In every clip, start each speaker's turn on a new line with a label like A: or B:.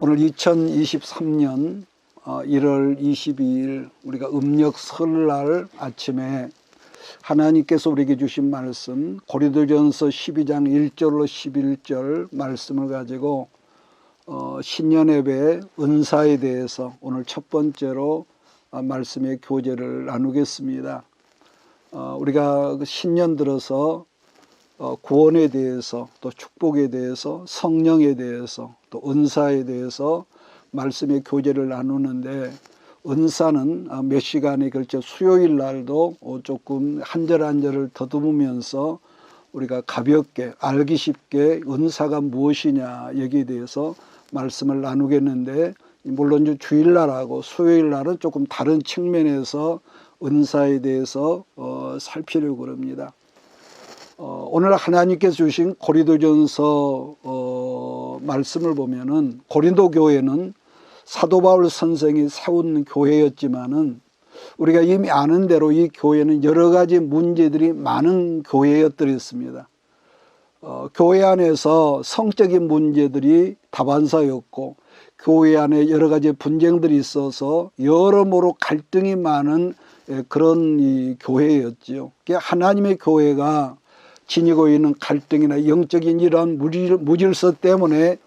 A: 오늘 2023년 1월 22일 우리가 음력 설날 아침에 하나님께서 우리에게 주신 말씀 고린도전서 12장 1절로 11절 말씀을 가지고 신년 예배 은사에 대해서 오늘 첫 번째로 말씀의 교제를 나누겠습니다. 우리가 신년 들어서 구원에 대해서 또 축복에 대해서 성령에 대해서 또 은사에 대해서 말씀의 교제를 나누는데 은사는 몇 시간에 걸쳐 수요일 날도 조금 한 절 한 절을 더듬으면서 우리가 가볍게 알기 쉽게 은사가 무엇이냐 여기에 대해서 말씀을 나누겠는데 물론 주일날하고 수요일날은 조금 다른 측면에서 은사에 대해서 살피려고 합니다. 오늘 하나님께서 주신 고린도전서 말씀을 보면은 고린도 교회는 사도 바울 선생이 세운 교회였지만은 우리가 이미 아는 대로 이 교회는 여러 가지 문제들이 많은 교회였더랬습니다. 교회 안에서 성적인 문제들이 다반사였고 교회 안에 여러 가지 분쟁들이 있어서 여러모로 갈등이 많은 그런 이 교회였지요. 하나님의 교회가 지니고 있는 갈등이나 영적인 이러한 무질서 때문에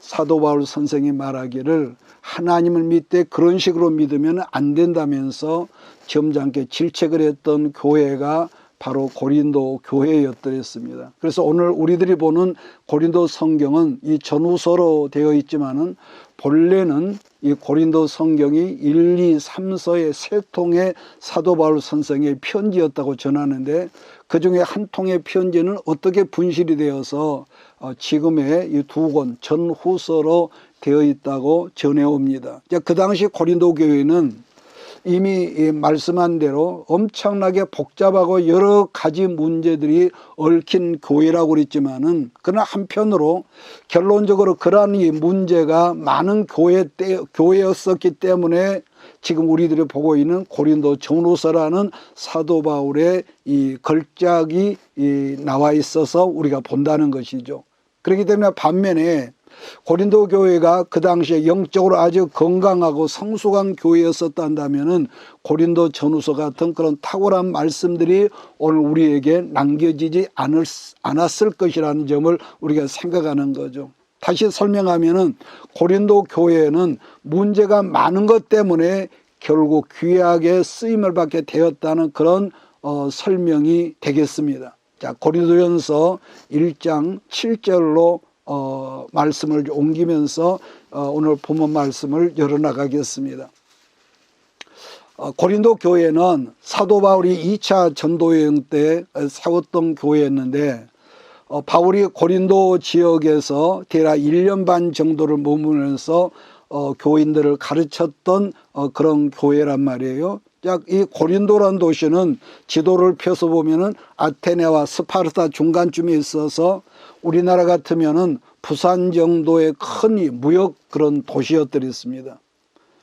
A: 사도 바울 선생이 말하기를 하나님을 믿되 그런 식으로 믿으면 안 된다면서 점잖게 질책을 했던 교회가 바로 고린도 교회였더랬습니다. 그래서 오늘 우리들이 보는 고린도 성경은 이 전후서로 되어 있지만은 본래는 이 고린도 성경이 1, 2, 3서의 세 통의 사도 바울 선생의 편지였다고 전하는데 그 중에 한 통의 편지는 어떻게 분실이 되어서 지금의 이 두 권 전후서로 되어 있다고 전해옵니다. 그 당시 고린도 교회는 이미 말씀한 대로 엄청나게 복잡하고 여러 가지 문제들이 얽힌 교회라고 그랬지만은 그러나 한편으로 결론적으로 그러한 이 문제가 많은 교회였었기 때문에 지금 우리들이 보고 있는 고린도 전후서라는 사도 바울의 이 걸작이 나와 있어서 우리가 본다는 것이죠. 그렇기 때문에 반면에 고린도 교회가 그 당시에 영적으로 아주 건강하고 성숙한 교회였었다면은 고린도 전후서 같은 그런 탁월한 말씀들이 오늘 우리에게 남겨지지 않았을 것이라는 점을 우리가 생각하는 거죠. 다시 설명하면은 고린도 교회는 문제가 많은 것 때문에 결국 귀하게 쓰임을 받게 되었다는 그런 설명이 되겠습니다. 자, 고린도전서 1장 7절로 말씀을 옮기면서 오늘 본문 말씀을 열어나가겠습니다. 고린도 교회는 사도 바울이 2차 전도여행 때 세웠던 교회였는데 바울이 고린도 지역에서 대략 1년 반 정도를 머무면서 교인들을 가르쳤던 그런 교회란 말이에요. 이 고린도라는 도시는 지도를 펴서 보면은 아테네와 스파르타 중간쯤에 있어서 우리나라 같으면은 부산 정도의 큰 무역 그런 도시였더랬습니다.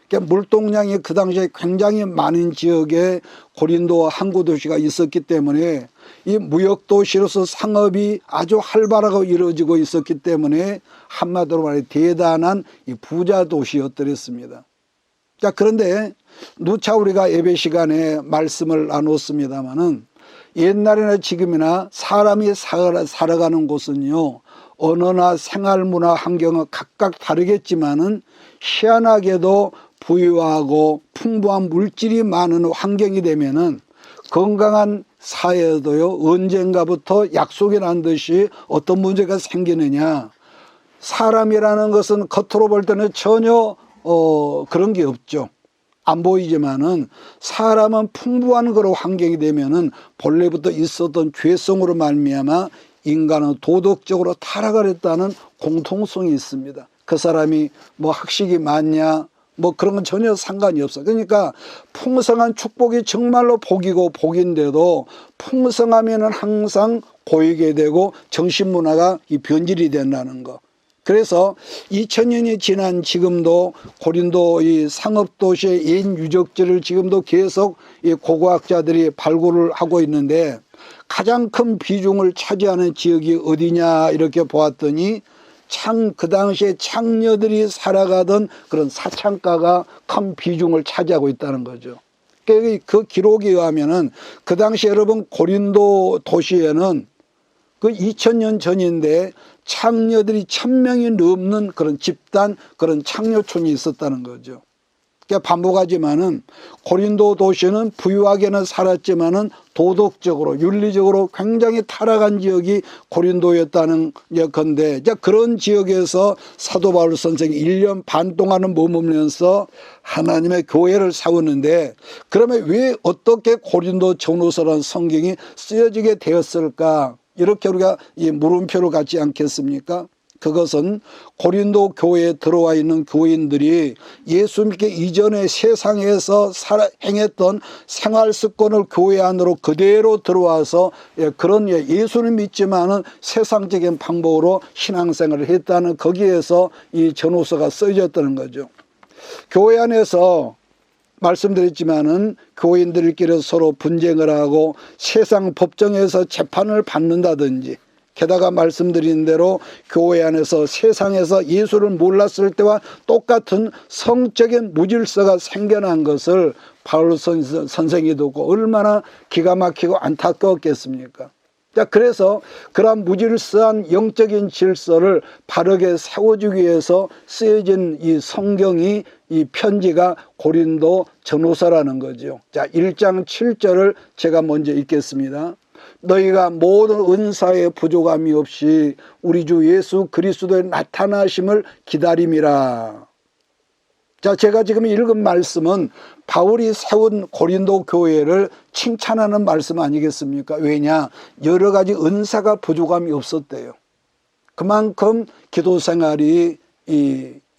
A: 그러니까 물동량이 그 당시에 굉장히 많은 지역에 고린도와 항구 도시가 있었기 때문에 이 무역 도시로서 상업이 아주 활발하게 이루어지고 있었기 때문에 한마디로 말해 대단한 이 부자 도시였더랬습니다. 자, 그런데 누차 우리가 예배 시간에 말씀을 나눴습니다마는 옛날이나 지금이나 사람이 살아가는 곳은요 언어나 생활 문화 환경은 각각 다르겠지만은 희한하게도 부유하고 풍부한 물질이 많은 환경이 되면은 건강한 사회에도요 언젠가부터 약속이라는 듯이 어떤 문제가 생기느냐, 사람이라는 것은 겉으로 볼 때는 전혀 그런 게 없죠. 안 보이지만은 사람은 풍부한 그런 환경이 되면은 본래부터 있었던 죄성으로 말미암아 인간은 도덕적으로 타락을 했다는 공통성이 있습니다. 그 사람이 뭐 학식이 많냐 뭐 그런 건 전혀 상관이 없어. 그러니까 풍성한 축복이 정말로 복이고 복인데도 풍성하면은 항상 고이게 되고 정신문화가 이 변질이 된다는 거. 그래서 2000년이 지난 지금도 고린도 이 상업도시의 옛 유적지를 지금도 계속 이 고고학자들이 발굴을 하고 있는데 가장 큰 비중을 차지하는 지역이 어디냐 이렇게 보았더니 그 당시에 창녀들이 살아가던 그런 사창가가 큰 비중을 차지하고 있다는 거죠. 그 기록에 의하면은 그 당시 여러분 고린도 도시에는 그 2000년 전인데 창녀들이 1000명이 넘는 그런 집단, 그런 창녀촌이 있었다는 거죠. 그러니까 반복하지만은 고린도 도시는 부유하게는 살았지만은 도덕적으로, 윤리적으로 굉장히 타락한 지역이 고린도였다는 건데, 그런 지역에서 사도 바울 선생이 1년 반 동안은 머물면서 하나님의 교회를 세우는데, 그러면 왜 어떻게 고린도 전후서라는 성경이 쓰여지게 되었을까? 이렇게 우리가 이 물음표를 갖지 않겠습니까? 그것은 고린도 교회에 들어와 있는 교인들이 예수 믿기 이전에 세상에서 행했던 생활 습관을 교회 안으로 그대로 들어와서 그런 예수는 믿지만은 세상적인 방법으로 신앙생활을 했다는, 거기에서 이 전후서가 쓰여졌다는 거죠. 교회 안에서 말씀드렸지만은 교인들끼리 서로 분쟁을 하고 세상 법정에서 재판을 받는다든지, 게다가 말씀드린 대로 교회 안에서 세상에서 예수를 몰랐을 때와 똑같은 성적인 무질서가 생겨난 것을 바울 선생이 듣고 얼마나 기가 막히고 안타까웠겠습니까? 그래서 그러한 무질서한 영적인 질서를 바르게 세워주기 위해서 쓰여진 이 성경이, 이 편지가 고린도 전후서라는 거죠. 1장 7절을 제가 먼저 읽겠습니다. 너희가 모든 은사에 부족함이 없이 우리 주 예수 그리스도의 나타나심을 기다림이라. 제가 지금 읽은 말씀은 바울이 세운 고린도 교회를 칭찬하는 말씀 아니겠습니까? 왜냐? 여러 가지 은사가 부족함이 없었대요. 그만큼 기도 생활이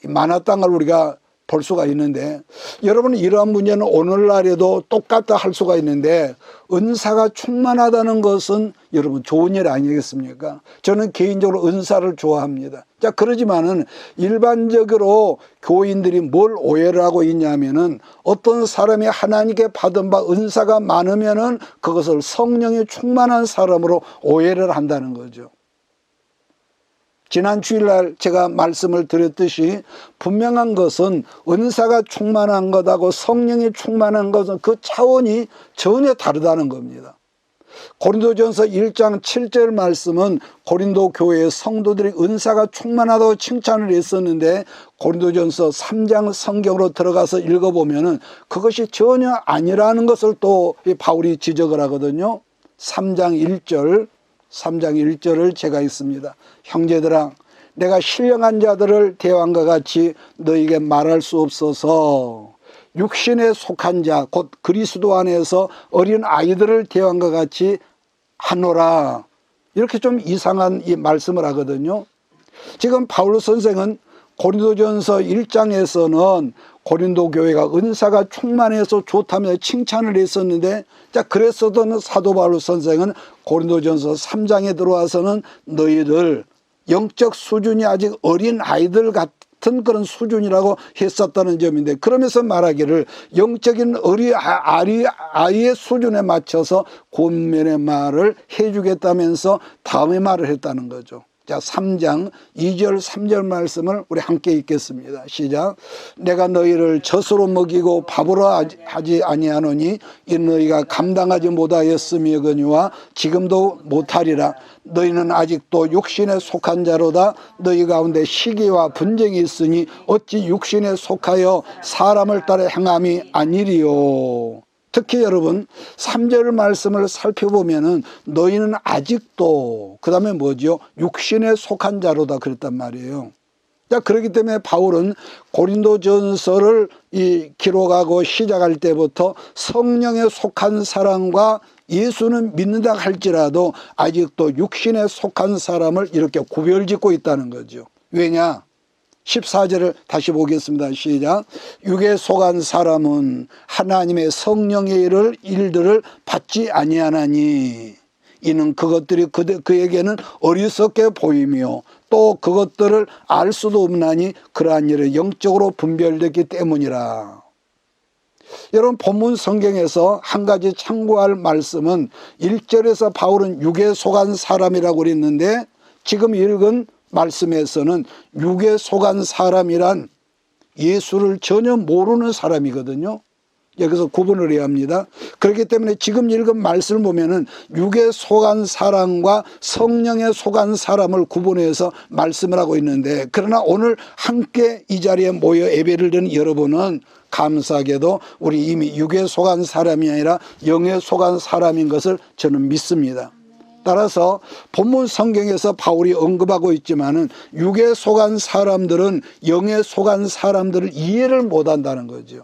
A: 많았다는 걸 우리가 볼 수가 있는데, 여러분 이러한 문제는 오늘날에도 똑같다 할 수가 있는데, 은사가 충만하다는 것은 여러분 좋은 일 아니겠습니까? 저는 개인적으로 은사를 좋아합니다. 그러지만은 일반적으로 교인들이 뭘 오해를 하고 있냐면은, 어떤 사람이 하나님께 받은 바 은사가 많으면은 그것을 성령이 충만한 사람으로 오해를 한다는 거죠. 지난 주일날 제가 말씀을 드렸듯이 분명한 것은 은사가 충만한 것하고 성령이 충만한 것은 그 차원이 전혀 다르다는 겁니다. 고린도전서 1장 7절 말씀은 고린도 교회의 성도들이 은사가 충만하다고 칭찬을 했었는데, 고린도전서 3장 성경으로 들어가서 읽어보면은 그것이 전혀 아니라는 것을 또 바울이 지적을 하거든요. 3장 1절을 제가 읽습니다. 형제들아, 내가 신령한 자들을 대왕과 같이 너희에게 말할 수 없어서 육신에 속한 자, 곧 그리스도 안에서 어린 아이들을 대왕과 같이 하노라. 이렇게 좀 이상한 이 말씀을 하거든요. 지금 바울 선생은 고린도전서 1장에서는 고린도 교회가 은사가 충만해서 좋다며 칭찬을 했었는데, 그랬어도 사도 바울 선생은 고린도전서 3장에 들어와서는 너희들 영적 수준이 아직 어린 아이들 같은 그런 수준이라고 했었다는 점인데, 그러면서 말하기를 영적인 아이의 수준에 맞춰서 권면의 말을 해주겠다면서 다음에 말을 했다는 거죠. 3장 2절 3절 말씀을 우리 함께 읽겠습니다. 시작. 내가 너희를 젖으로 먹이고 밥으로 하지 아니하노니 이 너희가 감당하지 못하였음이거니와 지금도 못하리라. 너희는 아직도 육신에 속한 자로다. 너희 가운데 시기와 분쟁이 있으니 어찌 육신에 속하여 사람을 따라 행함이 아니리요. 특히 여러분 3절 말씀을 살펴보면은 너희는 아직도, 그 다음에 뭐죠? 육신에 속한 자로다 그랬단 말이에요. 그렇기 때문에 바울은 고린도전서를 기록하고 시작할 때부터 성령에 속한 사람과 예수는 믿는다 할지라도 아직도 육신에 속한 사람을 이렇게 구별짓고 있다는 거죠. 왜냐? 14절을 다시 보겠습니다. 시작. 육에 속한 사람은 하나님의 성령의 일들을 받지 아니하나니 이는 그것들이 그에게는 어리석게 보이며 또 그것들을 알 수도 없나니 그러한 일은 영적으로 분별됐기 때문이라. 여러분 본문 성경에서 한 가지 참고할 말씀은 1절에서 바울은 육에 속한 사람이라고 그랬는데, 지금 읽은 말씀에서는 육에 속한 사람이란 예수를 전혀 모르는 사람이거든요. 여기서 구분을 해야 합니다. 그렇기 때문에 지금 읽은 말씀을 보면은 육에 속한 사람과 성령에 속한 사람을 구분해서 말씀을 하고 있는데, 그러나 오늘 함께 이 자리에 모여 예배를 드린 여러분은 감사하게도 우리 이미 육에 속한 사람이 아니라 영에 속한 사람인 것을 저는 믿습니다. 따라서 본문 성경에서 바울이 언급하고 있지만은 육에 속한 사람들은 영에 속한 사람들을 이해를 못한다는 거죠.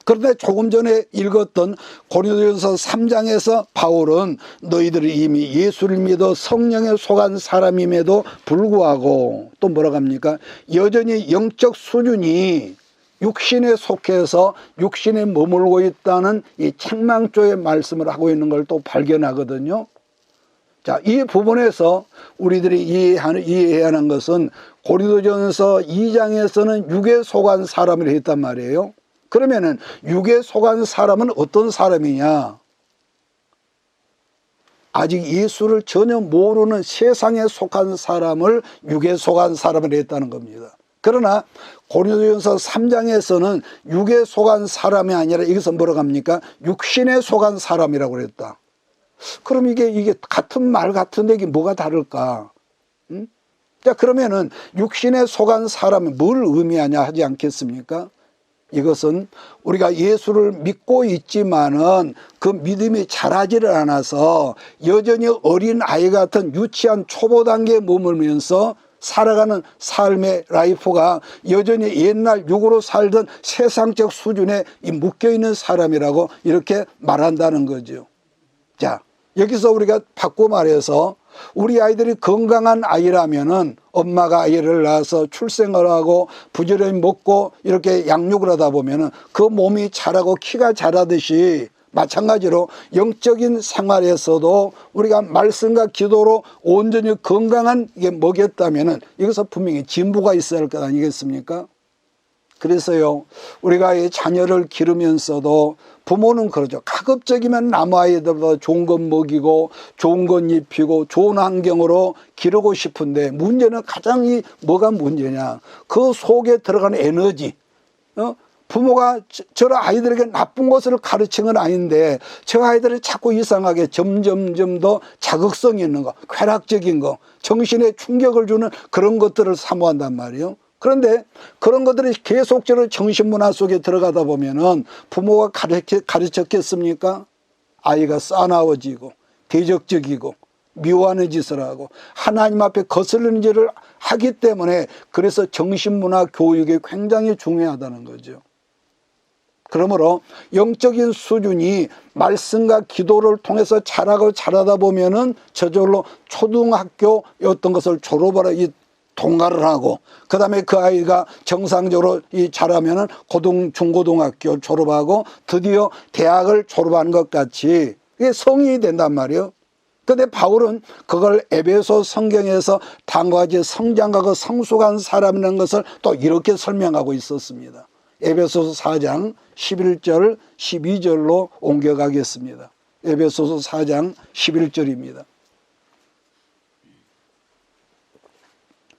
A: 그런데 조금 전에 읽었던 고린도전서 3장에서 바울은 너희들이 이미 예수를 믿어 성령에 속한 사람임에도 불구하고 또 뭐라고 합니까? 여전히 영적 수준이 육신에 속해서 육신에 머물고 있다는 이 책망조의 말씀을 하고 있는 걸 또 발견하거든요. 자, 이 부분에서 우리들이 이해해야 하는 것은 고린도전서 2장에서는 육에 속한 사람을 했단 말이에요. 그러면은 육에 속한 사람은 어떤 사람이냐? 아직 예수를 전혀 모르는 세상에 속한 사람을 육에 속한 사람을 했다는 겁니다. 그러나 고린도전서 3장에서는 육에 속한 사람이 아니라 이것은 뭐라고 합니까? 육신에 속한 사람이라고 그랬다. 그럼 이게 같은 말 같은데 이게 뭐가 다를까? 응? 자, 그러면은 육신에 속한 사람이 뭘 의미하냐 하지 않겠습니까? 이것은 우리가 예수를 믿고 있지만은 그 믿음이 자라지를 않아서 여전히 어린 아이 같은 유치한 초보 단계에 머물면서 살아가는 삶의 라이프가 여전히 옛날 육으로 살던 세상적 수준에 묶여있는 사람이라고 이렇게 말한다는 거죠. 자, 여기서 우리가 바꿔 말해서 우리 아이들이 건강한 아이라면은 엄마가 아이를 낳아서 출생을 하고 부지런히 먹고 이렇게 양육을 하다 보면은 그 몸이 자라고 키가 자라듯이 마찬가지로 영적인 생활에서도 우리가 말씀과 기도로 온전히 건강한 게 먹였다면은 이것은 분명히 진보가 있어야 할 것 아니겠습니까? 그래서요, 우리가 이 자녀를 기르면서도 부모는 그러죠. 가급적이면 남아이들보다 좋은 것 먹이고 좋은 것 입히고 좋은 환경으로 기르고 싶은데 문제는 가장 뭐가 문제냐? 그 속에 들어가는 에너지. 부모가 저 아이들에게 나쁜 것을 가르친 건 아닌데 저 아이들이 자꾸 이상하게 점점 더 자극성 있는 거, 쾌락적인 거, 정신에 충격을 주는 그런 것들을 사모한단 말이에요. 그런데 그런 것들이 계속적으로 정신문화 속에 들어가다 보면은 부모가 가르쳤겠습니까? 아이가 싸나워지고 대적적이고 미워하는 짓을 하고 하나님 앞에 거스르는 짓을 하기 때문에 그래서 정신문화 교육이 굉장히 중요하다는 거죠. 그러므로 영적인 수준이 말씀과 기도를 통해서 자라다 보면은 저절로 초등학교 어떤 것을 졸업하러 통과를 하고 그 다음에 그 아이가 정상적으로 자라면은 중고등학교 졸업하고 드디어 대학을 졸업하는 것 같이 이게 성인이 된단 말이에요. 그런데 바울은 그걸 에베소 성경에서 다음과 성장하고 성숙한 사람이라는 것을 또 이렇게 설명하고 있었습니다. 에베소서 4장 11절 12절로 옮겨가겠습니다. 에베소서 4장 11절입니다.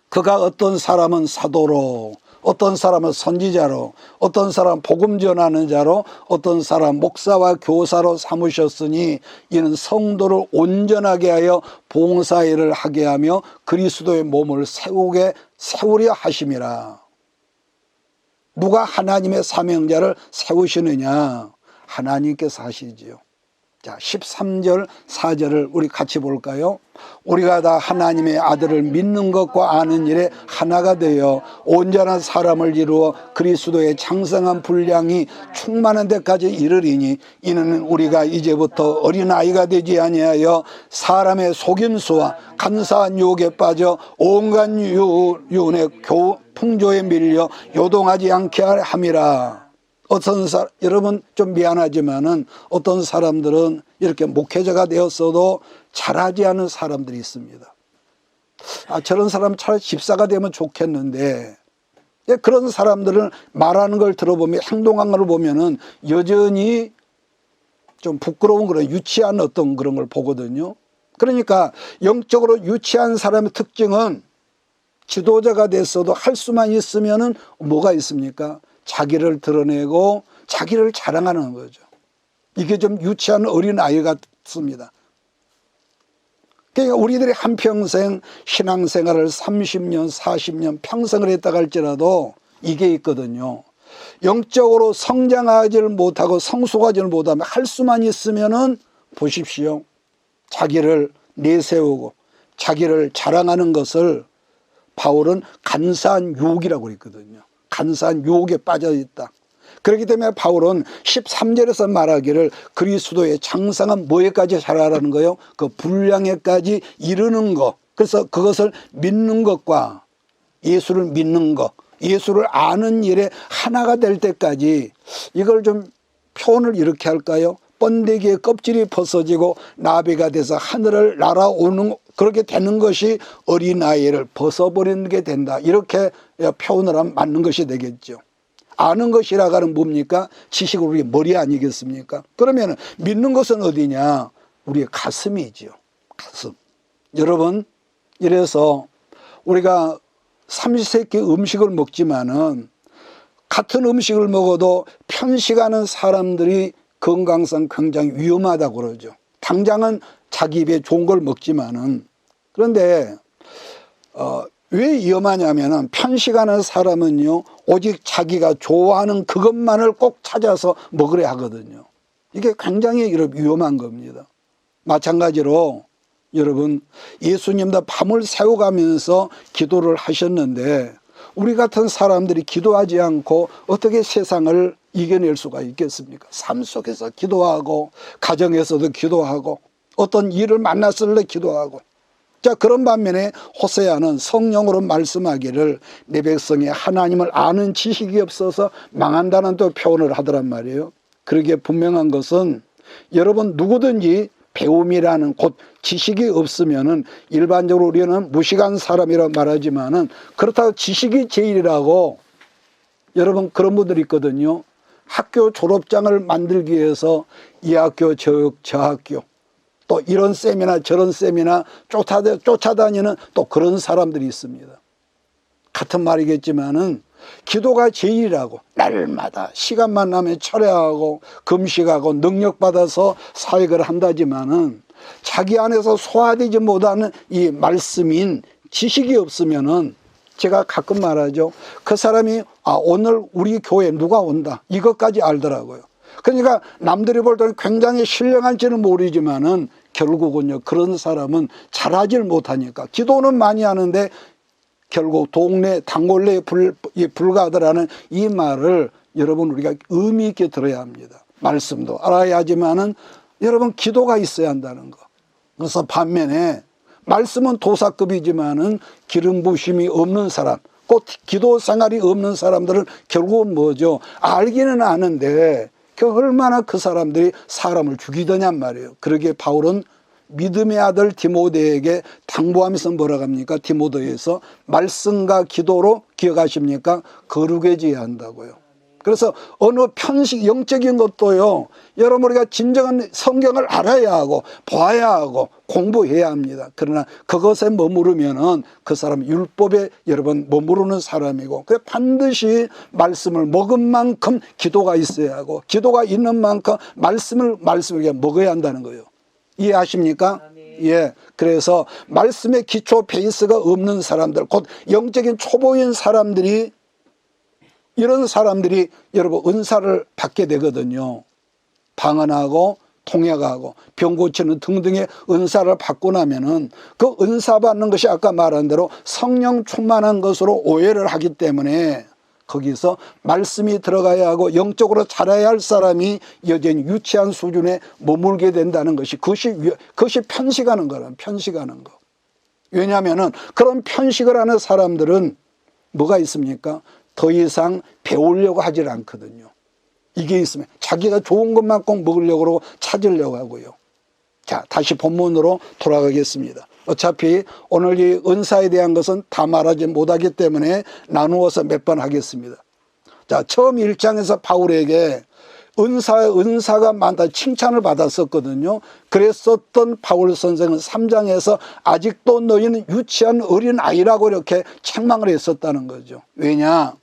A: 그가 어떤 사람은 사도로, 어떤 사람은 선지자로, 어떤 사람은 복음 전하는 자로, 어떤 사람은 목사와 교사로 삼으셨으니 이는 성도를 온전하게 하여 봉사일을 하게 하며 그리스도의 몸을 세우려 하심이라. 누가 하나님의 사명자를 세우시느냐? 하나님께서 하시지요. 자, 13절 4절을 우리 같이 볼까요? 우리가 다 하나님의 아들을 믿는 것과 아는 일에 하나가 되어 온전한 사람을 이루어 그리스도의 장성한 분량이 충만한 데까지 이르리니 이는 우리가 이제부터 어린아이가 되지 아니하여 사람의 속임수와 간사한 유혹에 빠져 온갖 유운의 풍조에 밀려 요동하지 않게 함이라. 여러분 좀 미안하지만은 어떤 사람들은 이렇게 목회자가 되었어도 잘하지 않은 사람들이 있습니다. 저런 사람 차라리 집사가 되면 좋겠는데 그런 사람들은 말하는 걸 들어보면 행동하는 걸 보면은 여전히 좀 부끄러운 그런 유치한 어떤 그런 걸 보거든요. 그러니까 영적으로 유치한 사람의 특징은 지도자가 됐어도 할 수만 있으면은 뭐가 있습니까? 자기를 드러내고 자기를 자랑하는 거죠. 이게 좀 유치한 어린아이 같습니다. 그러니까 우리들이 한평생 신앙생활을 30년, 40년 평생을 했다고 할지라도 이게 있거든요. 영적으로 성장하지를 못하고 성숙하지를 못하면 할 수만 있으면은 보십시오. 자기를 내세우고 자기를 자랑하는 것을 바울은 간사한 유혹이라고 했거든요. 간사한 유혹에 빠져 있다. 그렇기 때문에 바울은 13절에서 말하기를 그리스도의 장성한 뭐에까지 자라라는 거요? 그 분량에까지 이르는 것. 그래서 그것을 믿는 것과 예수를 믿는 것, 예수를 아는 일에 하나가 될 때까지, 이걸 좀 표현을 이렇게 할까요? 번데기의 껍질이 벗어지고 나비가 돼서 하늘을 날아오는, 그렇게 되는 것이 어린아이를 벗어버리는 게 된다. 이렇게 표현을 하면 맞는 것이 되겠죠. 아는 것이라고 하는 뭡니까? 지식은 우리 머리 아니겠습니까? 그러면 믿는 것은 어디냐? 우리의 가슴이지요. 가슴. 여러분, 이래서 우리가 삼시세끼 음식을 먹지만은 같은 음식을 먹어도 편식하는 사람들이 건강상 굉장히 위험하다고 그러죠. 당장은 자기 입에 좋은 걸 먹지만은. 그런데 왜 위험하냐면은 편식하는 사람은요, 오직 자기가 좋아하는 그것만을 꼭 찾아서 먹으려 하거든요. 이게 굉장히 위험한 겁니다. 마찬가지로 여러분, 예수님도 밤을 새워가면서 기도를 하셨는데 우리 같은 사람들이 기도하지 않고 어떻게 세상을 이겨낼 수가 있겠습니까? 삶 속에서 기도하고 가정에서도 기도하고 어떤 일을 만났을 때 기도하고. 자, 그런 반면에 호세아는 성령으로 말씀하기를 내 백성이 하나님을 아는 지식이 없어서 망한다는 또 표현을 하더란 말이에요. 그러기에 분명한 것은 여러분 누구든지 배움이라는 곧 지식이 없으면은 일반적으로 우리는 무식한 사람이라고 말하지만은 그렇다고 지식이 제일이라고, 여러분 그런 분들이 있거든요. 학교 졸업장을 만들기 위해서 이 학교 저 학교 또 이런 셈이나 저런 셈이나 쫓아다니는 또 그런 사람들이 있습니다. 같은 말이겠지만은 기도가 제일이라고, 날마다 시간만 나면 철회하고 금식하고 능력받아서 사역을 한다지만은 자기 안에서 소화되지 못하는 이 말씀인 지식이 없으면은, 제가 가끔 말하죠. 그 사람이 오늘 우리 교회 누가 온다 이것까지 알더라고요. 그러니까 남들이 볼 때는 굉장히 신령할지는 모르지만은 결국은요, 그런 사람은 잘하질 못하니까. 기도는 많이 하는데 결국 동네 단골레에 불과하더라는 이 말을 여러분 우리가 의미 있게 들어야 합니다. 말씀도 알아야 하지만은 여러분 기도가 있어야 한다는 거. 그래서 반면에 말씀은 도사급이지만은 기름 부심이 없는 사람, 꼭 기도 생활이 없는 사람들은 결국은 뭐죠? 알기는 아는데 얼마나 그 사람들이 사람을 죽이더냔 말이에요. 그러기에 바울은 믿음의 아들 디모데에게 당부하면서 뭐라고 합니까? 디모데에서 말씀과 기도로 기억하십니까? 거룩해져야 한다고요. 그래서 어느 편식, 영적인 것도요, 여러분 우리가 진정한 성경을 알아야 하고 봐야 하고 공부해야 합니다. 그러나 그것에 머무르면은 그 사람은 율법에 여러분 머무르는 사람이고, 그래 반드시 말씀을 먹은 만큼 기도가 있어야 하고 기도가 있는 만큼 말씀을 먹어야 한다는 거예요. 이해하십니까? 예. 그래서 말씀의 기초 베이스가 없는 사람들, 곧 영적인 초보인 사람들이, 이런 사람들이 여러분 은사를 받게 되거든요. 방언하고 통역하고 병 고치는 등등의 은사를 받고 나면은 그 은사 받는 것이 아까 말한 대로 성령 충만한 것으로 오해를 하기 때문에 거기서 말씀이 들어가야 하고 영적으로 자라야 할 사람이 여전히 유치한 수준에 머물게 된다는 것이, 그것이 편식하는 거란, 편식하는 거. 왜냐하면은 그런 편식을 하는 사람들은 뭐가 있습니까? 더 이상 배우려고 하질 않거든요. 이게 있으면 자기가 좋은 것만 꼭 먹으려고 그러고 찾으려고 하고요. 자, 다시 본문으로 돌아가겠습니다. 어차피 오늘 이 은사에 대한 것은 다 말하지 못하기 때문에 나누어서 몇 번 하겠습니다. 자, 처음 1장에서 바울에게 은사가 많다 칭찬을 받았었거든요. 그랬었던 바울 선생은 3장에서 아직도 너희는 유치한 어린 아이라고 이렇게 책망을 했었다는 거죠. 왜냐?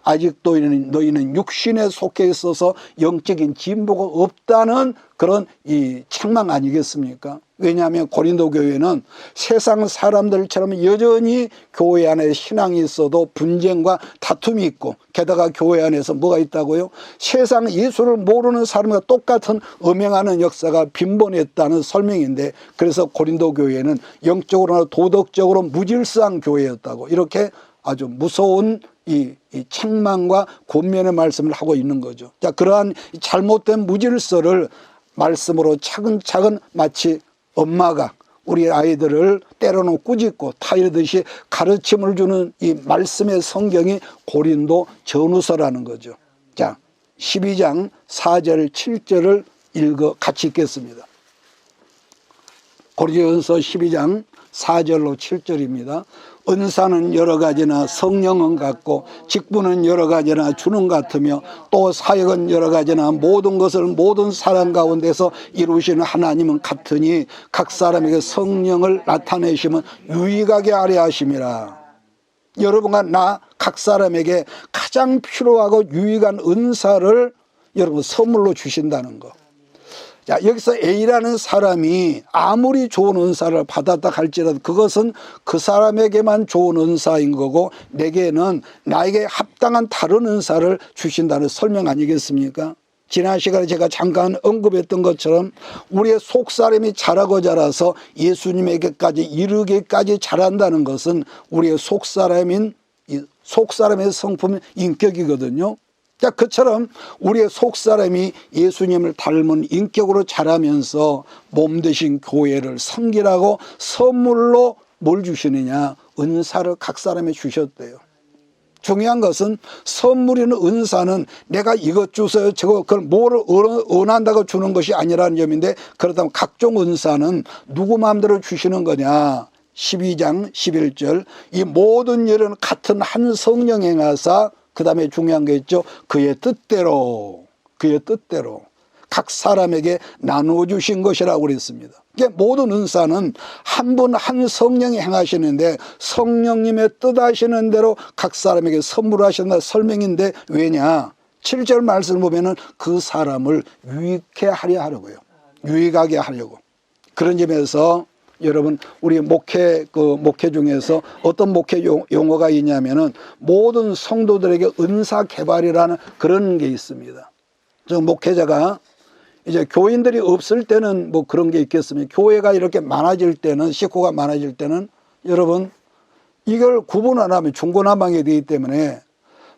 A: 아직도 너희는 육신에 속해 있어서 영적인 진보가 없다는 그런 이 책망 아니겠습니까? 왜냐하면 고린도 교회는 세상 사람들처럼 여전히 교회 안에 신앙이 있어도 분쟁과 다툼이 있고, 게다가 교회 안에서 뭐가 있다고요? 세상 예수를 모르는 사람과 똑같은 음행하는 역사가 빈번했다는 설명인데, 그래서 고린도 교회는 영적으로나 도덕적으로 무질서한 교회였다고, 이렇게 아주 무서운 이 책망과 권면의 말씀을 하고 있는 거죠. 자, 그러한 잘못된 무질서를 말씀으로 차근차근 마치 엄마가 우리 아이들을 때로는 꾸짖고 타이르듯이 가르침을 주는 이 말씀의 성경이 고린도 전후서라는 거죠. 자, 12장 4절 7절을 같이 읽겠습니다. 고린도전서 12장 4절로 7절입니다. 은사는 여러 가지나 성령은 같고 직분은 여러 가지나 주는 같으며 또 사역은 여러 가지나 모든 것을 모든 사람 가운데서 이루시는 하나님은 같으니 각 사람에게 성령을 나타내시면 유익하게 하려 하심이라. 여러분과 나 각 사람에게 가장 필요하고 유익한 은사를 여러분 선물로 주신다는 거. 자, 여기서 A라는 사람이 아무리 좋은 은사를 받았다 할지라도 그것은 그 사람에게만 좋은 은사인 거고, 내게는 나에게 합당한 다른 은사를 주신다는 설명 아니겠습니까? 지난 시간에 제가 잠깐 언급했던 것처럼 우리의 속사람이 자라고 자라서 예수님에게까지 이르기까지 자란다는 것은 우리의 속사람의 성품인 인격이거든요. 자, 그처럼 우리의 속사람이 예수님을 닮은 인격으로 자라면서 몸 대신 교회를 섬기라고 선물로 뭘 주시느냐? 은사를 각 사람에 주셨대요. 중요한 것은 선물이나 은사는 내가 이것 주세요, 저거, 그걸 뭐를 원한다고 주는 것이 아니라는 점인데, 그렇다면 각종 은사는 누구 마음대로 주시는 거냐? 12장 11절 이 모든 일은 같은 한 성령 행하사, 그 다음에 중요한 게 있죠. 그의 뜻대로 각 사람에게 나누어 주신 것이라고 그랬습니다. 모든 은사는 한 분 한 성령이 행하시는데 성령님의 뜻하시는 대로 각 사람에게 선물하신다 설명인데, 왜냐? 7절 말씀을 보면은 그 사람을 유익하게 하려고요. 유익하게 하려고. 그런 점에서 여러분, 우리 목회 중에서 어떤 목회 용어가 있냐면은 모든 성도들에게 은사 개발이라는 그런 게 있습니다. 저 목회자가 이제 교인들이 없을 때는 뭐 그런 게 있겠습니까? 교회가 이렇게 많아질 때는, 식구가 많아질 때는 여러분, 이걸 구분 안 하면 중구난방이 되기 때문에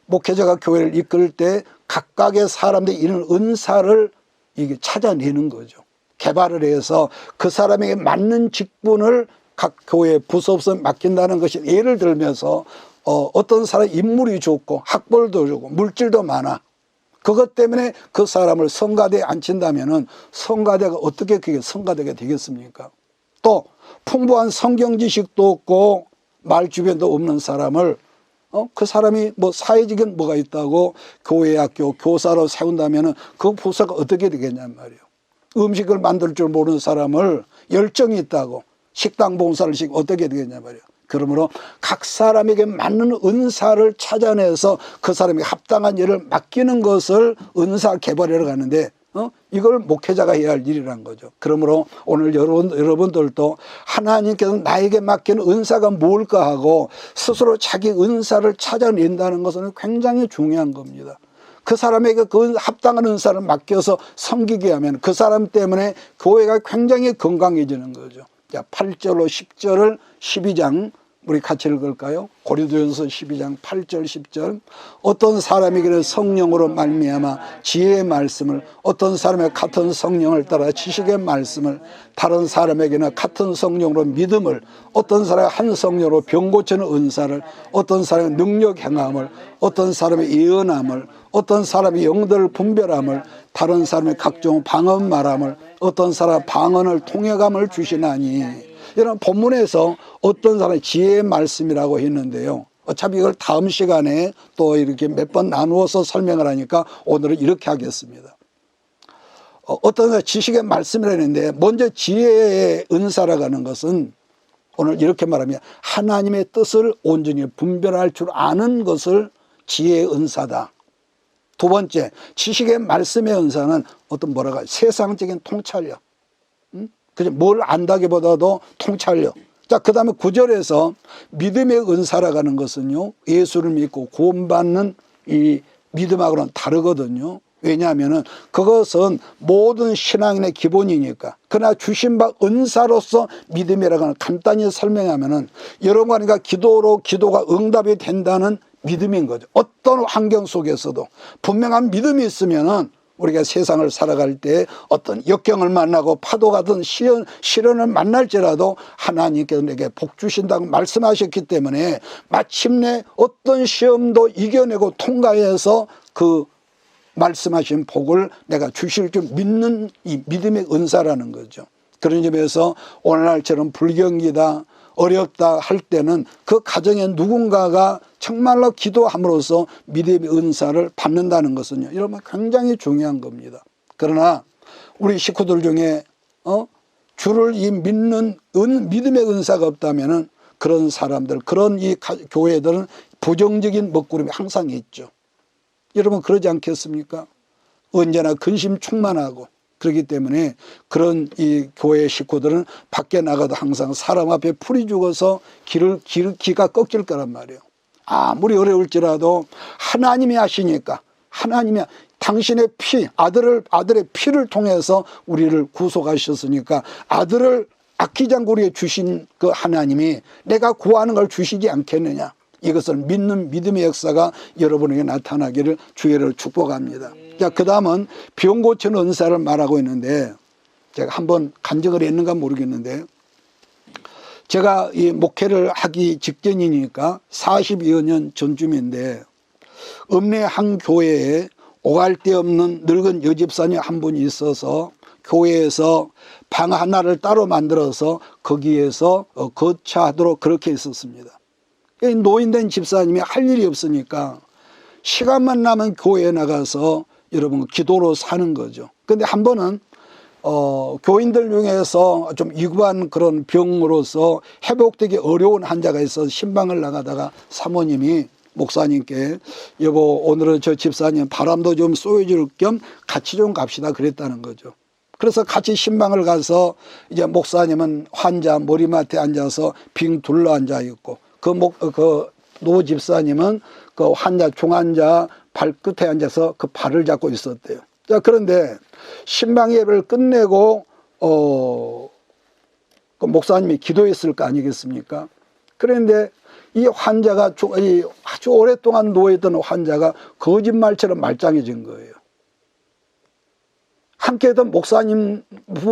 A: 목회자가 교회를 이끌 때 각각의 사람들이 이런 은사를 이게 찾아내는 거죠. 개발을 해서 그 사람에게 맞는 직분을 각 교회 부서없이 맡긴다는 것이, 예를 들면서 어떤 사람 인물이 좋고 학벌도 좋고 물질도 많아. 그것 때문에 그 사람을 성가대에 앉힌다면은 성가대가 어떻게 그게 성가대가 되겠습니까? 또 풍부한 성경 지식도 없고 말 주변도 없는 사람을 그 사람이 뭐 사회적인 뭐가 있다고 교회 학교 교사로 세운다면은 그 부서가 어떻게 되겠냔 말이에요. 음식을 만들 줄 모르는 사람을 열정이 있다고 식당 봉사를 시키고 어떻게 되겠냐 말이에요. 그러므로 각 사람에게 맞는 은사를 찾아내서 그 사람에게 합당한 일을 맡기는 것을 은사 개발하러 가는데, 이걸 목회자가 해야 할 일이란 거죠. 그러므로 오늘 여러분들도 하나님께서 나에게 맡긴 은사가 뭘까 하고 스스로 자기 은사를 찾아낸다는 것은 굉장히 중요한 겁니다. 그 사람에게 그 합당한 은사를 맡겨서 섬기게 하면 그 사람 때문에 교회가 굉장히 건강해지는 거죠. 자, 8절로 10절을 12장 우리 같이 읽을까요? 고린도전서 12장 8절 10절 어떤 사람에게는 성령으로 말미암아 지혜의 말씀을, 어떤 사람의 같은 성령을 따라 지식의 말씀을, 다른 사람에게는 같은 성령으로 믿음을, 어떤 사람의 한 성령으로 병 고치는 은사를, 어떤 사람의 능력 행함을, 어떤 사람의 예언함을, 어떤 사람의 영들을 분별함을, 다른 사람의 각종 방언 말함을, 어떤 사람 방언을 통역함을 주시나니. 이런 본문에서 어떤 사람의 지혜의 말씀이라고 했는데요. 어차피 이걸 다음 시간에 또 이렇게 몇 번 나누어서 설명을 하니까 오늘은 이렇게 하겠습니다. 어떤 지식의 말씀이라는데 먼저 지혜의 은사라고 하는 것은 오늘 이렇게 말하면 하나님의 뜻을 온전히 분별할 줄 아는 것을 지혜의 은사다. 두 번째, 지식의 말씀의 은사는 어떤 뭐라고 하죠? 세상적인 통찰력. 그죠? 뭘 안다기보다도 통찰력. 자, 그 다음에 9절에서 믿음의 은사라고 하는 것은요, 예수를 믿고 구원받는 이 믿음하고는 다르거든요. 왜냐하면은 그것은 모든 신앙인의 기본이니까. 그러나 주신 바 은사로서 믿음이라고 하는 간단히 설명하면은 여러분과 기도로 기도가 응답이 된다는 믿음인 거죠. 어떤 환경 속에서도 분명한 믿음이 있으면은 우리가 세상을 살아갈 때 어떤 역경을 만나고 파도 같은 시련을 만날지라도 하나님께서 내게 복 주신다고 말씀하셨기 때문에 마침내 어떤 시험도 이겨내고 통과해서 그 말씀하신 복을 내가 주실 줄 믿는 이 믿음의 은사라는 거죠. 그런 점에서 오늘날처럼 불경기다 어렵다 할 때는 그 가정에 누군가가 정말로 기도함으로써 믿음의 은사를 받는다는 것은요, 여러분 굉장히 중요한 겁니다. 그러나 우리 식구들 중에 주를 이 믿는 믿음의 은사가 없다면은 그런 사람들, 그런 이 교회들은 부정적인 먹구름이 항상 있죠. 여러분 그러지 않겠습니까? 언제나 근심 충만하고 그렇기 때문에 그런 이 교회 식구들은 밖에 나가도 항상 사람 앞에 풀이 죽어서 기가 꺾일 거란 말이에요. 아무리 어려울지라도 하나님이 하시니까 하나님이 당신의 피, 아들의 피를 통해서 우리를 구속하셨으니까 아들을 아끼지 않고 우리에게 주신 그 하나님이 내가 구하는 걸 주시지 않겠느냐. 이것을 믿는 믿음의 역사가 여러분에게 나타나기를 주의를 축복합니다. 자, 그 다음은 병 고치는 은사를 말하고 있는데 제가 한번 간증을 했는가 모르겠는데 제가 이 목회를 하기 직전이니까 42여 년 전쯤인데 읍내 한 교회에 오갈 데 없는 늙은 여집사님 한 분이 있어서 교회에서 방 하나를 따로 만들어서 거기에서 거처하도록 그렇게 했었습니다. 노인된 집사님이 할 일이 없으니까 시간만 나면 교회에 나가서 여러분 기도로 사는 거죠. 근데 한 번은 교인들 중에서 좀 위급한 그런 병으로서 회복되기 어려운 환자가 있어서 신방을 나가다가 사모님이 목사님께 여보 오늘은 저 집사님 바람도 좀 쏘여줄 겸 같이 좀 갑시다 그랬다는 거죠. 그래서 같이 신방을 가서 이제 목사님은 환자 머리맡에 앉아서 빙 둘러 앉아 있고 그 노 집사님은 그 환자 중환자 발끝에 앉아서 그 발을 잡고 있었대요. 자, 그런데 신방 예배를 끝내고 그 목사님이 기도했을 거 아니겠습니까? 그런데 이 환자가 아주 오랫동안 누워있던 환자가 거짓말처럼 말짱해진 거예요. 함께했던 목사님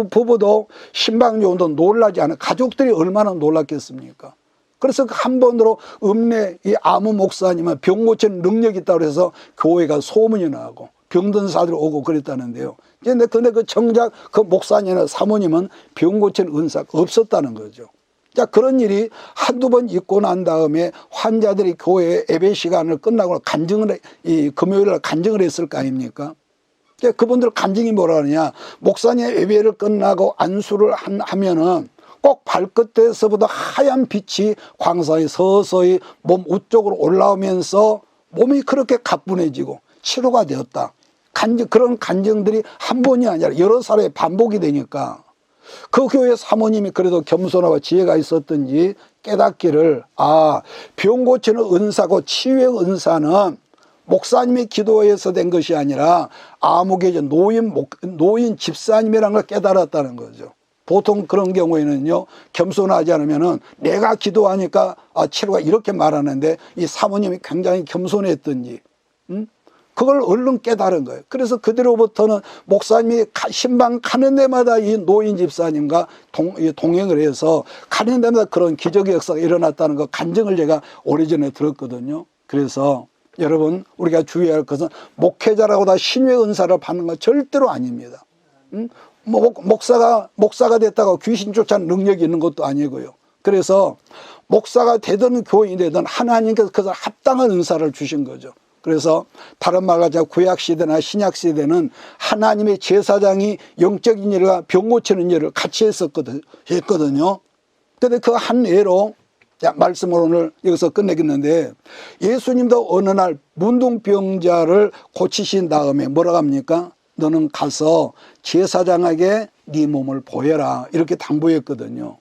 A: 부부도 신방 요원도 놀라지 않아 가족들이 얼마나 놀랐겠습니까? 그래서 한 번으로 읍내 이 아무 목사님은 병 고치는 능력이 있다고 해서 교회가 소문이 나고 병든 사람들이 오고 그랬다는데요. 근데 그 정작 그 목사님이나 사모님은 병 고치는 은사가 없었다는 거죠. 자, 그런 일이 한두 번 있고 난 다음에 환자들이 교회 예배 시간을 끝나고 금요일날 간증을 했을 거 아닙니까? 그분들 간증이 뭐라 하느냐. 목사님 예배를 끝나고 안수를 하면은 꼭 발끝에서부터 하얀 빛이 광선이 서서히 몸 우쪽으로 올라오면서 몸이 그렇게 가뿐해지고 치료가 되었다. 그런 간증들이 한 번이 아니라 여러 차례 반복이 되니까 그 교회 사모님이 그래도 겸손하고 지혜가 있었던지 깨닫기를 병 고치는 은사고 치유의 은사는 목사님이 기도해서 된 것이 아니라 아무개죠 노인 집사님이라는 걸 깨달았다는 거죠. 보통 그런 경우에는요, 겸손하지 않으면은 내가 기도하니까 치료가 이렇게 말하는데 이 사모님이 굉장히 겸손했던지, 그걸 얼른 깨달은 거예요. 그래서 그대로부터는 목사님이 신방 가는 데마다 이 노인 집사님과 동행을 해서 가는 데마다 그런 기적의 역사가 일어났다는 거 간증을 제가 오래전에 들었거든요. 그래서 여러분 우리가 주의할 것은 목회자라고 다 신유의 은사를 받는 건 절대로 아닙니다. 목사가 됐다가 귀신 쫓아내는 능력이 있는 것도 아니고요. 그래서 목사가 되든 교인이 되든 하나님께서 그것을 합당한 은사를 주신 거죠. 그래서 다른 말로 하자 구약시대나 신약시대는 하나님의 제사장이 영적인 일과 병 고치는 일을 같이 했거든요. 근데 그 한 예로 말씀을 오늘 여기서 끝내겠는데, 예수님도 어느 날 문둥병자를 고치신 다음에 뭐라고 합니까? 너는 가서 제사장에게 네 몸을 보여라, 이렇게 당부했거든요.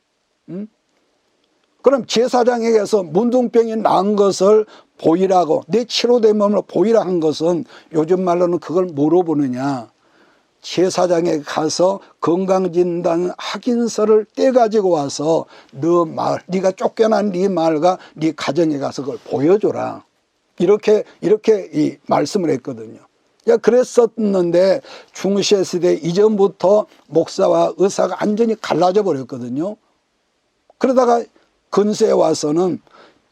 A: 그럼 제사장에게서 문둥병이 나은 것을 보이라고, 내 치료된 몸을 보이라 한 것은 요즘 말로는 그걸 뭐로 보느냐, 제사장에 가서 건강진단 확인서를 떼가지고 와서 너 마을, 네가 쫓겨난 네 마을과 네 가정에 가서 그걸 보여줘라, 이렇게 이 말씀을 했거든요. 그랬었는데 중세시대 이전부터 목사와 의사가 완전히 갈라져 버렸거든요. 그러다가 근세에 와서는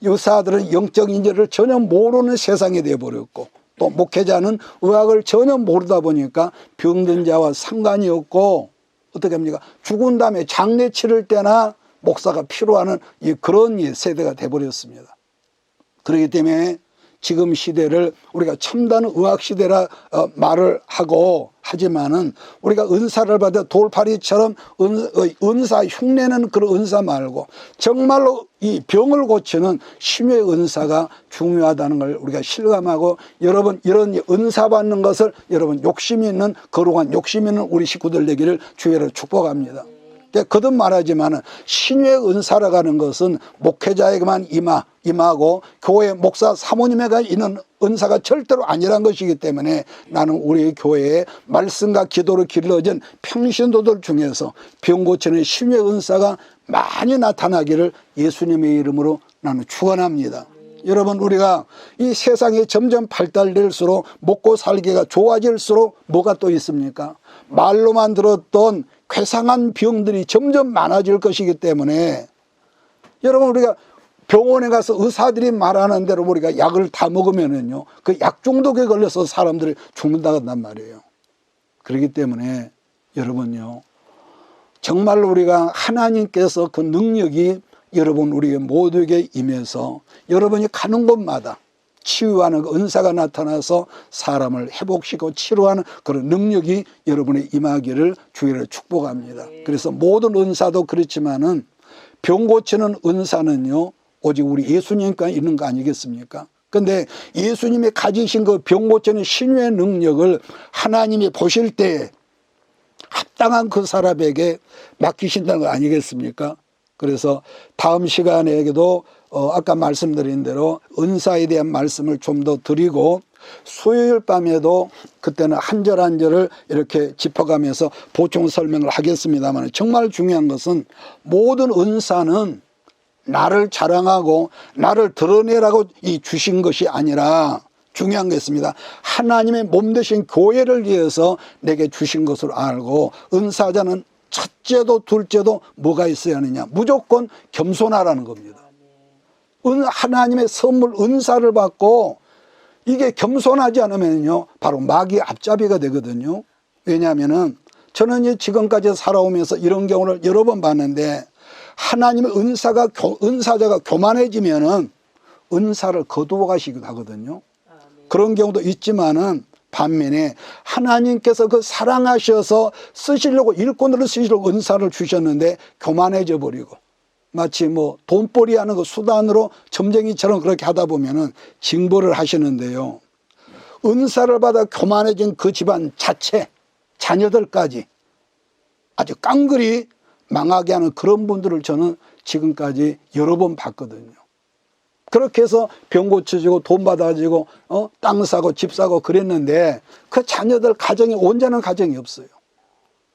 A: 의사들은 영적인 일을 전혀 모르는 세상이 되어버렸고, 또 목회자는 의학을 전혀 모르다 보니까 병든 자와 상관이 없고, 어떻게 합니까? 죽은 다음에 장례 치를 때나 목사가 필요하는 그런 세대가 되어버렸습니다. 그렇기 때문에 지금 시대를 우리가 첨단 의학 시대라 말을 하고, 하지만은 우리가 은사를 받아 돌팔이처럼 은사 흉내는 그런 은사 말고 정말로 이 병을 고치는 심의 은사가 중요하다는 걸 우리가 실감하고, 여러분 이런 은사 받는 것을 여러분 욕심 있는, 거룩한 욕심 있는 우리 식구들 되기를 주의로 축복합니다. 거듭 말하지만 신의 은사라고 하는 것은 목회자에게만 임하고 교회 목사 사모님에게 있는 은사가 절대로 아니란 것이기 때문에, 나는 우리 교회에 말씀과 기도로 길러진 평신도들 중에서 병 고치는 신의 은사가 많이 나타나기를 예수님의 이름으로 나는 축원합니다. 여러분, 우리가 이 세상이 점점 발달될수록 먹고 살기가 좋아질수록 뭐가 또 있습니까? 말로만 들었던 괴상한 병들이 점점 많아질 것이기 때문에, 여러분 우리가 병원에 가서 의사들이 말하는 대로 우리가 약을 다 먹으면은요, 그 약 중독에 걸려서 사람들이 죽는다고 한단 말이에요. 그렇기 때문에 여러분요, 정말로 우리가 하나님께서 그 능력이 여러분 우리 모두에게 임해서 여러분이 가는 곳마다 치유하는 그 은사가 나타나서 사람을 회복시키고 치료하는 그런 능력이 여러분의 임하기를 주의를 축복합니다. 그래서 모든 은사도 그렇지만은 병 고치는 은사는요, 오직 우리 예수님과 있는 거 아니겠습니까? 근데 예수님이 가지신 그 병 고치는 신유의 능력을 하나님이 보실 때 합당한 그 사람에게 맡기신다는 거 아니겠습니까? 그래서 다음 시간에도 아까 말씀드린 대로 은사에 대한 말씀을 좀 더 드리고, 수요일 밤에도 그때는 한 절 한 절을 이렇게 짚어가면서 보충 설명을 하겠습니다만, 정말 중요한 것은 모든 은사는 나를 자랑하고 나를 드러내라고 주신 것이 아니라, 중요한 게 있습니다. 하나님의 몸 되신 교회를 위해서 내게 주신 것을 알고, 은사자는 첫째도 둘째도 뭐가 있어야 하느냐, 무조건 겸손하라는 겁니다. 하나님의 선물 은사를 받고 이게 겸손하지 않으면요, 바로 마귀의 앞잡이가 되거든요. 왜냐하면은 저는 지금까지 살아오면서 이런 경우를 여러 번 봤는데, 하나님의 은사자가 교만해지면은 은사를 거두어 가시기도 하거든요. 그런 경우도 있지만은, 반면에 하나님께서 그 사랑하셔서 쓰시려고, 일꾼으로 쓰시려고 은사를 주셨는데 교만해져 버리고, 마치 뭐 돈벌이 하는 그 수단으로 점쟁이처럼 그렇게 하다 보면은 징벌을 하시는데요. 은사를 받아 교만해진 그 집안 자체, 자녀들까지 아주 깡그리 망하게 하는 그런 분들을 저는 지금까지 여러 번 봤거든요. 그렇게 해서 병 고쳐지고 돈 받아지고 땅 사고 집 사고 그랬는데, 그 자녀들 가정이 온전한 가정이 없어요.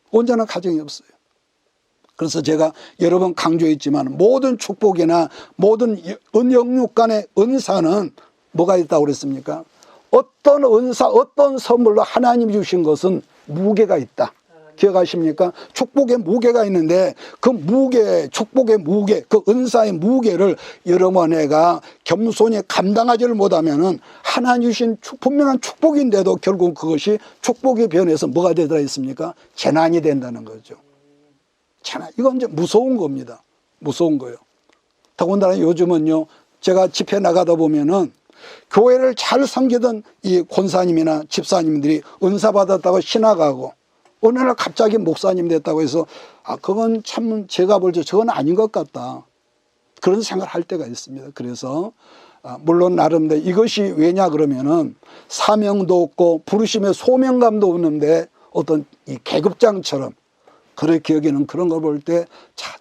A: 온전한 가정이 없어요. 그래서 제가 여러 번 강조했지만, 모든 축복이나 모든 영육 간의 은사는 뭐가 있다고 그랬습니까? 어떤 은사, 어떤 선물로 하나님이 주신 것은 무게가 있다. 기억하십니까? 축복의 무게가 있는데, 그 무게, 축복의 무게, 그 은사의 무게를 여러분 내가 겸손히 감당하지를 못하면은 하나님 주신 분명한 축복인데도 결국 그것이 축복이 변해서 뭐가 되더라 했습니까? 재난이 된다는 거죠. 재난. 이건 이제 무서운 겁니다. 무서운 거예요. 더군다나 요즘은요, 제가 집회 나가다 보면은 교회를 잘 섬기던 이 권사님이나 집사님들이 은사 받았다고 신학하고 어느 날 갑자기 목사님 됐다고 해서 그건 참 제가 볼 때 저건 아닌 것 같다, 그런 생각을 할 때가 있습니다. 그래서 물론 나름대로 이것이 왜냐 그러면은 사명도 없고 부르심의 소명감도 없는데 어떤 이 계급장처럼 그렇게 여기는 그런 걸 볼 때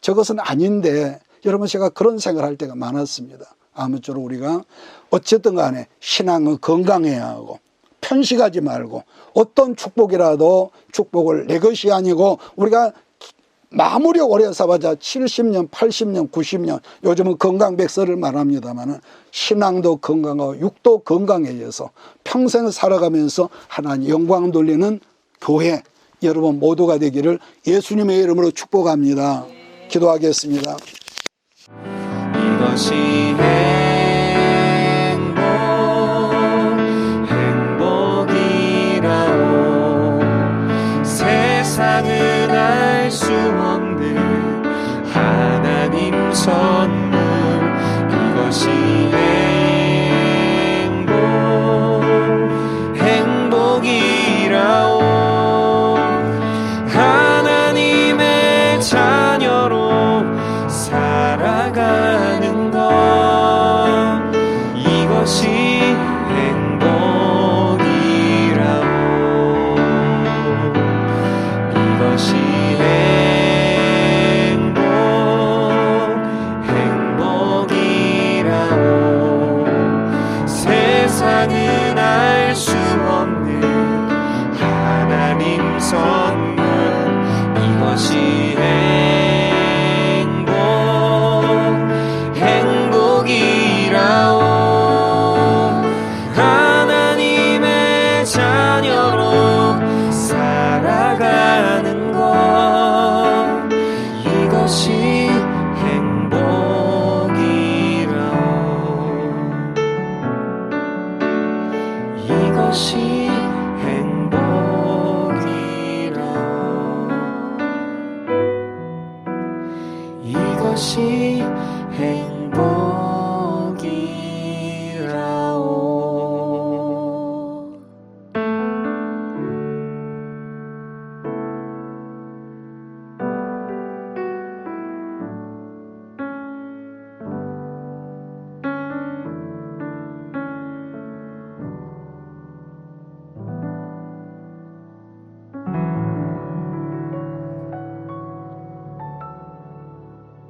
A: 저것은 아닌데, 여러분 제가 그런 생각을 할 때가 많았습니다. 아무쪼록 우리가 어쨌든 간에 신앙은 건강해야 하고 편식하지 말고 어떤 축복이라도 축복을 내 것이 아니고 우리가 마무리 오래 살아봤자 70년, 80년, 90년, 요즘은 건강백세를 말합니다만 신앙도 건강하고 육도 건강해져서 평생 살아가면서 하나님 영광 돌리는 교회 여러분 모두가 되기를 예수님의 이름으로 축복합니다. 기도하겠습니다.
B: 이것이 행복이라오. 세상은 알 수 없는 하나님 선물. 이것이 행복이라오. 하나님의 자녀로 살아가는 것, 이것이 행복이라오. 이것이 행복이라오. 세상은 알 수 없는 하나님 선물. 이것이 행복이라오. 하나님의 자녀로 살아가는 것, 이것이 행복이라오. 이것이